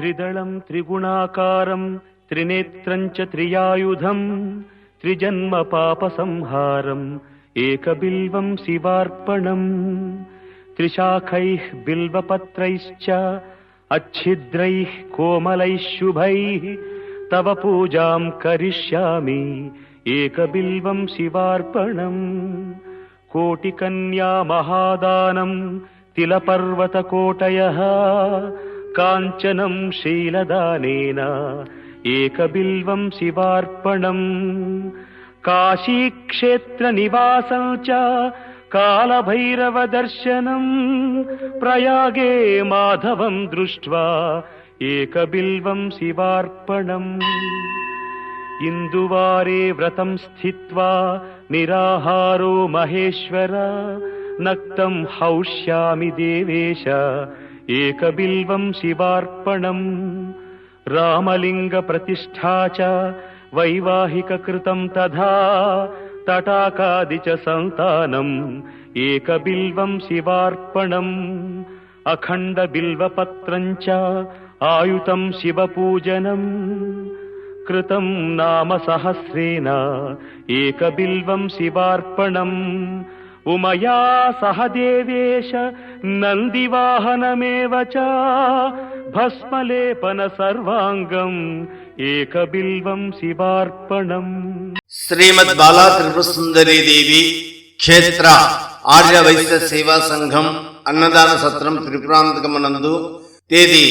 त्रिदलं त्रिगुणाकारं त्रिनेत्रं च त्रियायुधं त्रिजन्म पापसंहारम् एकबिल्वं शिवार्पणम् त्रिशाखैः बिल्वपत्रैश्च अच्छिद्रैः कोमलैः शुभैः तव पूजां करिष्यामि एकबिल्वं शिवार्पणम् कोटिकन्या महादानं तिलपर्वतकोटयः काञ्चनं शीलदानेन एकबिल्वं शिवार्पणम् काशीक्षेत्रनिवासं च कालभैरवदर्शनं प्रयागे माधवं दृष्ट्वा एकबिल्वं शिवार्पणम् इन्दुवारे व्रतं स्थित्वा निराहारो महेश्वर नक्तं हौष्यामि देवेश एकबिल्वं शिवार्पणम् रामलिङ्गप्रतिष्ठा च वैवाहिककृतं तथा तटाकादि च सन्तानम् एकबिल्वं शिवार्पणम् अखण्डबिल्वपत्रं च आयुतं शिवपूजनम् कृतं नाम सहस्रेण एकबिल्वं शिवार्पणम् उमया सह देवेश नन्दिवाहनमेव च भस्मलेपन सर्वांगम् एकबिल्वं शिवार्पणम्। శ్రీమద్ బాలా త్రిపుర సుందరీ దేవి క్షేత్ర ఆర్య వైశ్య సేవా సంఘం అన్నదాన సత్రం త్రిపురాంతకమనందు తేదీ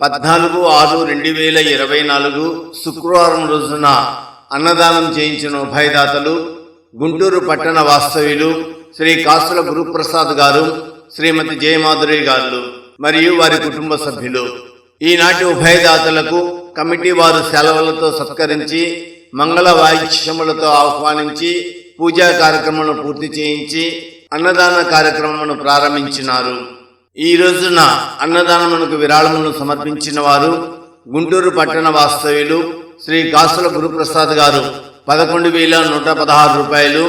14/6/2024 శుక్రవారం రోజున అన్నదానం చేయించిన ఉభయదాతలు గుంటూరు పట్టణ వాస్తవ్యులు శ్రీ కాసుల గురుప్రసాద్ గారు, శ్రీమతి జయమాధురి గారు మరియు వారి కుటుంబ సభ్యులు. ఈనాటి ఉభయదాతలకు కమిటీ వారు సెలవులతో సత్కరించి మంగళ వాయిద్యములతో ఆహ్వానించి పూజా కార్యక్రమాలను పూర్తి చేయించి అన్నదాన కార్యక్రమమును ప్రారంభించినారు. ఈ రోజున అన్నదానమునకు విరాళములను సమర్పించిన వారు గుంటూరు పట్టణ వాస్తవ్యులు శ్రీ కాసుల గురుప్రసాద్ గారు 11,116 రూపాయలు.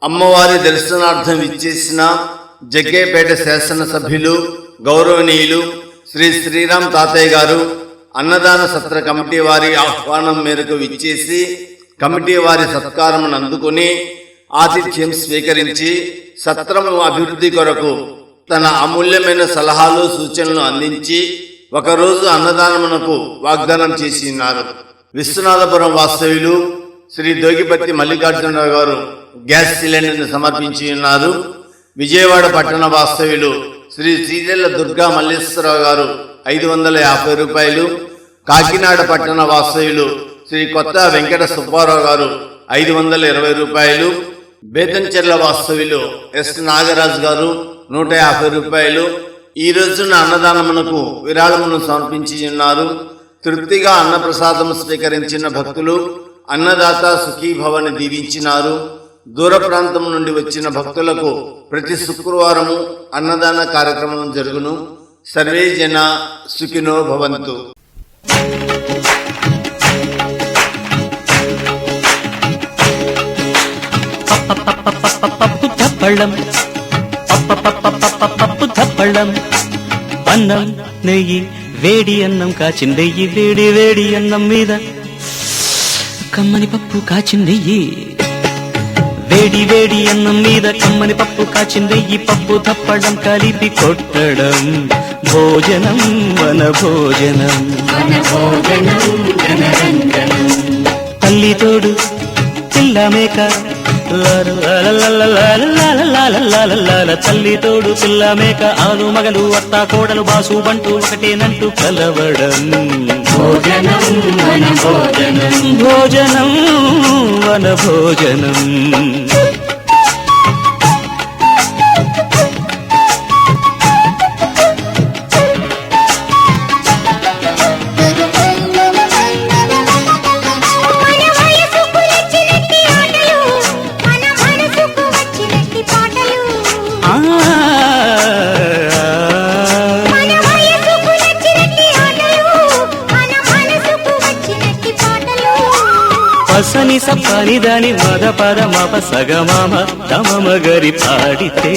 అమ్మవారి దర్శనార్థం ఇచ్చేసిన జగ్గేపేట శాసనసభ్యులు గౌరవనీయులు శ్రీ శ్రీరామ్ తాతయ్య గారు అన్నదాన సత్ర కమిటీ వారి ఆహ్వానం మేరకు విచ్చేసి కమిటీ వారి సత్కారమును అందుకుని ఆతిథ్యం స్వీకరించి సత్రము అభివృద్ధి కొరకు తన అమూల్యమైన సలహాలు సూచనలు అందించి ఒకరోజు అన్నదానమునకు వాగ్దానం చేసి ఉన్నారు. విశ్వనాథపురం వాస్తవ్యులు శ్రీ దోగిపత్తి మల్లికార్జునరావు గారు గ్యాస్ సిలిండర్ను సమర్పించి ఉన్నారు. విజయవాడ పట్టణ వాస్తవ్యులు శ్రీ శ్రీజల్ల దుర్గా మల్లేశ్వరరావు గారు 550 రూపాయలు. కాకినాడ పట్టణ వాస్తవ్యులు శ్రీ కొత్త వెంకట సుబ్బారావు గారు 520 రూపాయలు. బేతంచెర్ల వాస్తవ్యులు ఎస్ నాగరాజు గారు 150 రూపాయలు. ఈ రోజున అన్నదానమునకు విరాళమును సమర్పించి ఉన్నారు. తృప్తిగా అన్నప్రసాదము స్వీకరించిన భక్తులు అన్నదాత సుఖీభవని దీవించినారు. దూర ప్రాంతం నుండి వచ్చిన భక్తులకు ప్రతి శుక్రవారము అన్నదాన కార్యక్రమం జరుగును. సర్వే జన సుఖినో భవంతు. అన్నం నెయ్యి వేడి అన్నం కాచిందెయ్యి వేడి వేడి అన్నం మీద కమ్మని పప్పు కాచిందెయ్యి వేడి వేడి అన్నం మీద కమ్మని పప్పు కాచిందెయ్యి పప్పు తప్పడం కలిపి కొట్టడం భోజనం వన భోజనం తల్లి తోడు పిల్ల మేక తల్లి తోడు పిల్ల మేక ఆలు మగలు అత్త కోడలు బాసు బంటూ ఒకటేనంటూ కలవడం భోజనం వన భోజనం. సని సపని దాని మద పద మప సగమామ తమమ గరి పాడితే